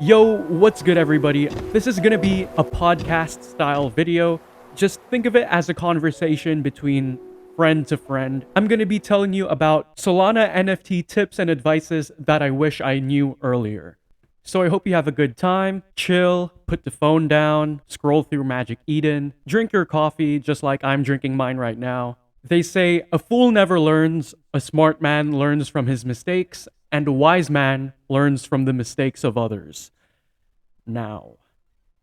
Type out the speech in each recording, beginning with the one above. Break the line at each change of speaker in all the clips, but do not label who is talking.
Yo, what's good, everybody? This is gonna be a podcast style video. Just think of it as a conversation between friend to friend. I'm gonna be telling you about Solana NFT tips and advices that I wish I knew earlier. So I hope you have a good time, chill, put the phone down, scroll through Magic Eden, drink your coffee just like I'm drinking mine right now. They say a fool never learns, a smart man learns from his mistakes, and a wise man learns from the mistakes of others. Now,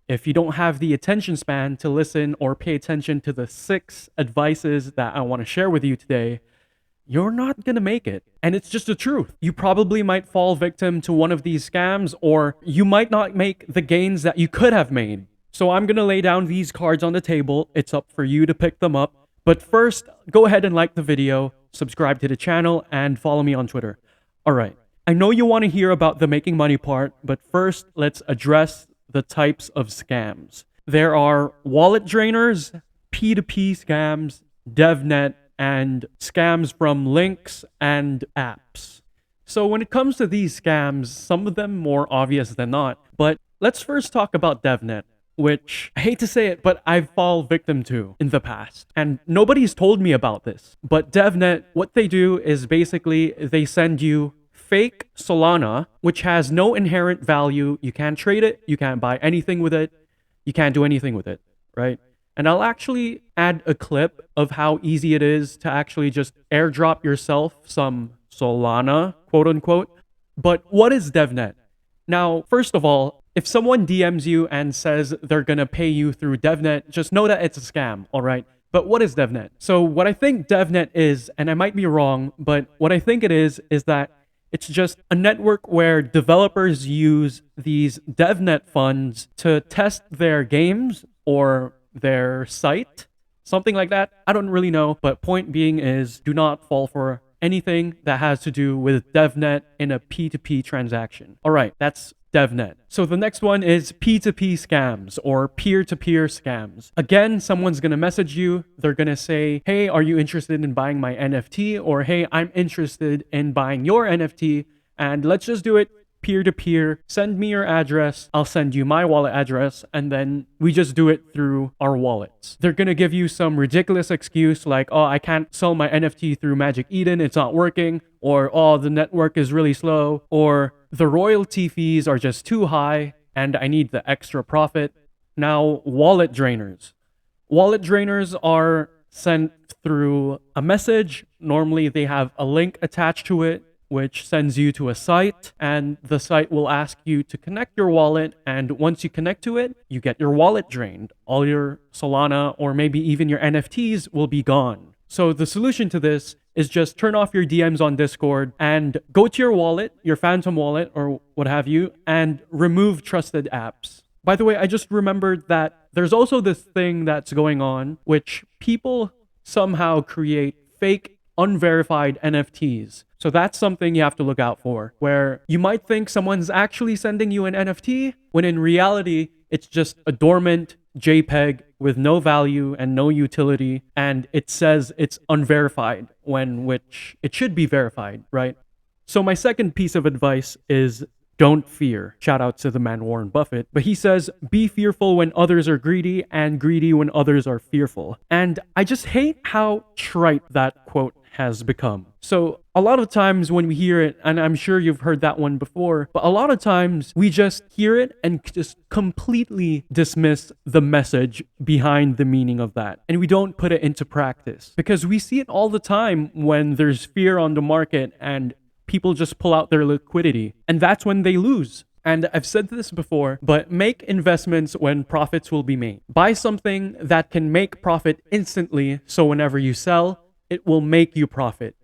if you don't have the attention span to listen or pay attention to the 6 advices that I want to share with you today, you're not gonna make it. And it's just the truth. You probably might fall victim to one of these scams, or you might not make the gains that you could have made. So I'm gonna lay down these cards on the table. It's up for you to pick them up. But first, go ahead and like the video, subscribe to the channel, and follow me on Twitter. Alright, I know you want to hear about the making money part, but first, let's address the types of scams. There are wallet drainers, P2P scams, DevNet, and scams from links and apps. So when it comes to these scams, some of them more obvious than not, but let's first talk about DevNet, which I hate to say it, but I've fallen victim to in the past. And nobody's told me about this. But DevNet, what they do is basically they send you fake Solana, which has no inherent value. You can't trade it, you can't buy anything with it, you can't do anything with it, right? And I'll actually add a clip of how easy it is to actually just airdrop yourself some Solana, quote unquote. But what is DevNet? Now, first of all, if someone DMs you and says they're gonna pay you through DevNet, just know that it's a scam, all right? But what is DevNet? So what I think DevNet is, and I might be wrong, but what I think it is that it's just a network where developers use these DevNet funds to test their games or their site, something like that. I don't really know, but point being is do not fall for anything that has to do with DevNet in a P2P transaction. All right, that's DevNet. So the next one is P2P scams or peer-to-peer scams. Again, someone's gonna message you. They're gonna say, hey, are you interested in buying my NFT? Or hey, I'm interested in buying your NFT. And let's just do it peer-to-peer. Send me your address. I'll send you my wallet address. And then we just do it through our wallets. They're gonna give you some ridiculous excuse like, oh, I can't sell my NFT through Magic Eden. It's not working. Or, oh, the network is really slow. Or the royalty fees are just too high and I need the extra profit. Now, wallet drainers. Wallet drainers are sent through a message. Normally, they have a link attached to it, which sends you to a site, and the site will ask you to connect your wallet, and once you connect to it, you get your wallet drained. All your Solana or maybe even your NFTs will be gone. So the solution to this is just turn off your DMs on Discord and go to your wallet, your Phantom wallet or what have you, and remove trusted apps. By the way, I just remembered that there's also this thing that's going on, which people somehow create fake, unverified NFTs. So that's something you have to look out for, where you might think someone's actually sending you an NFT, when in reality, it's just a dormant JPEG with no value and no utility, and it says it's unverified, which it should be verified, right? So my second piece of advice is don't fear. Shout out to the man Warren Buffett. But he says, be fearful when others are greedy and greedy when others are fearful. And I just hate how trite that quote has become. So a lot of times when we hear it, and I'm sure you've heard that one before, but a lot of times we just hear it and just completely dismiss the message behind the meaning of that. And we don't put it into practice because we see it all the time when there's fear on the market and people just pull out their liquidity, and that's when they lose. And I've said this before, but make investments when profits will be made. Buy something that can make profit instantly, so whenever you sell, it will make you profit.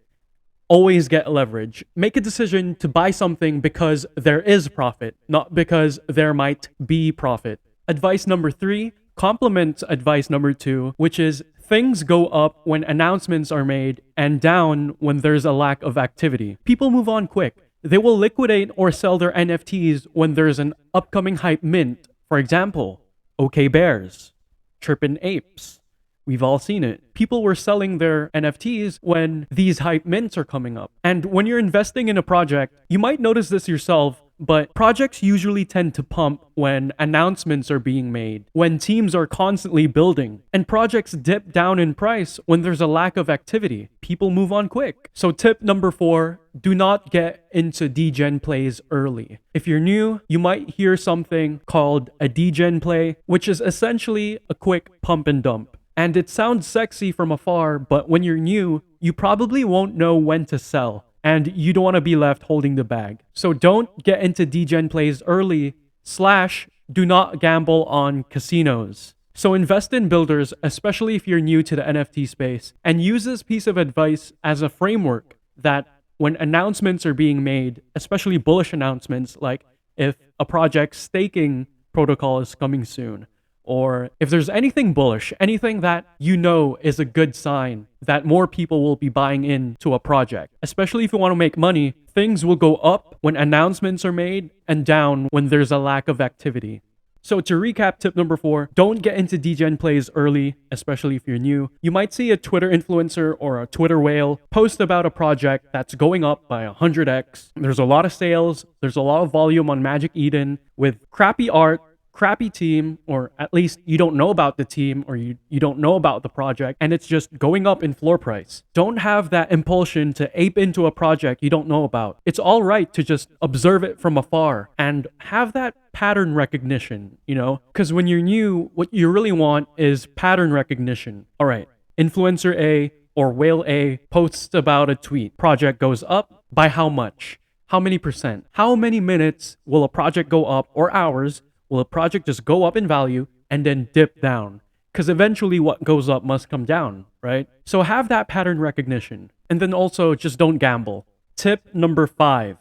Always get leverage. Make a decision to buy something because there is profit, not because there might be profit. Advice number 3 complements advice number 2, which is things go up when announcements are made and down when there's a lack of activity. People move on quick. They will liquidate or sell their NFTs when there's an upcoming hype mint. For example, OK Bears, Chirpin Apes. We've all seen it. People were selling their NFTs when these hype mints are coming up. And when you're investing in a project, you might notice this yourself, but projects usually tend to pump when announcements are being made, when teams are constantly building, and projects dip down in price when there's a lack of activity. People move on quick. So tip number 4, do not get into degen plays early. If you're new, you might hear something called a degen play, which is essentially a quick pump and dump. And it sounds sexy from afar, but when you're new, you probably won't know when to sell, and you don't want to be left holding the bag. So don't get into degen plays early, / do not gamble on casinos. So invest in builders, especially if you're new to the NFT space, and use this piece of advice as a framework that when announcements are being made, especially bullish announcements, like if a project staking protocol is coming soon, or if there's anything bullish, anything that you know is a good sign that more people will be buying into a project. Especially if you want to make money, things will go up when announcements are made and down when there's a lack of activity. So to recap tip number 4, don't get into degen plays early, especially if you're new. You might see a Twitter influencer or a Twitter whale post about a project that's going up by 100x. There's a lot of sales, there's a lot of volume on Magic Eden with crappy art, crappy team, or at least you don't know about the team or you don't know about the project, and it's just going up in floor price. Don't have that impulsion to ape into a project you don't know about. It's all right to just observe it from afar and have that pattern recognition, because when you're new, what you really want is pattern recognition. All right, influencer A or whale A posts about a tweet. Project goes up by how much? How many percent? How many minutes will a project go up, or hours will a project just go up in value and then dip down? Because eventually what goes up must come down, right? So have that pattern recognition. And then also just don't gamble. Tip number 5,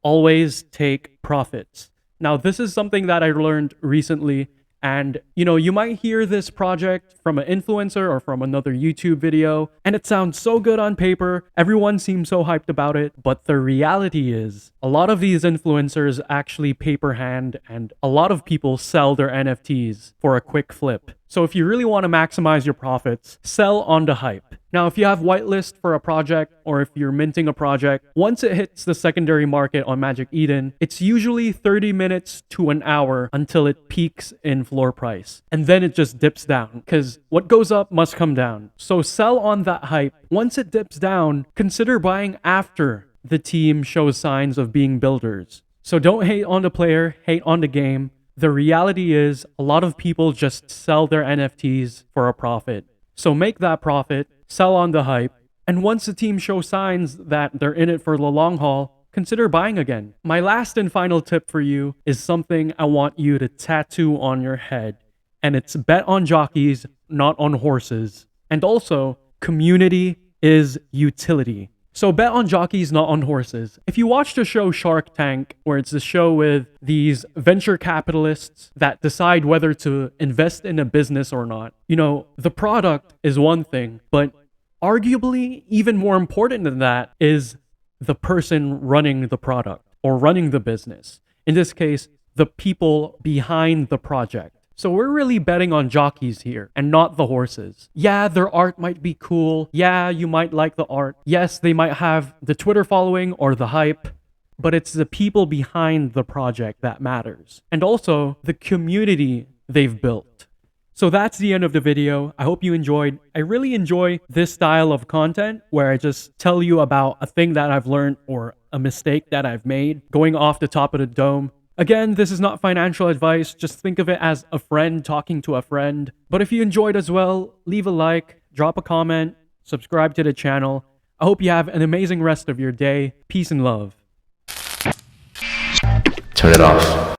always take profits. Now, this is something that I learned recently. And, you might hear this project from an influencer or from another YouTube video, and it sounds so good on paper. Everyone seems so hyped about it. But the reality is, a lot of these influencers actually paper hand, and a lot of people sell their NFTs for a quick flip. So if you really want to maximize your profits, sell on the hype. Now, if you have whitelist for a project, or if you're minting a project, once it hits the secondary market on Magic Eden, it's usually 30 minutes to an hour until it peaks in floor price. And then it just dips down, because what goes up must come down. So sell on that hype. Once it dips down, consider buying after the team shows signs of being builders. So don't hate on the player, hate on the game. The reality is, a lot of people just sell their NFTs for a profit. So make that profit, sell on the hype, and once the team shows signs that they're in it for the long haul, consider buying again. My last and final tip for you is something I want you to tattoo on your head, and it's bet on jockeys, not on horses. And also, community is utility. So bet on jockeys, not on horses. If you watch the show Shark Tank, where it's a show with these venture capitalists that decide whether to invest in a business or not, the product is one thing, but arguably even more important than that is the person running the product or running the business. In this case, the people behind the project. So we're really betting on jockeys here and not the horses. Yeah, their art might be cool. Yeah, you might like the art. Yes, they might have the Twitter following or the hype, but it's the people behind the project that matters. And also the community they've built. So that's the end of the video. I hope you enjoyed. I really enjoy this style of content where I just tell you about a thing that I've learned or a mistake that I've made going off the top of the dome. Again, this is not financial advice. Just think of it as a friend talking to a friend. But if you enjoyed as well, leave a like, drop a comment, subscribe to the channel. I hope you have an amazing rest of your day. Peace and love.
Turn it off.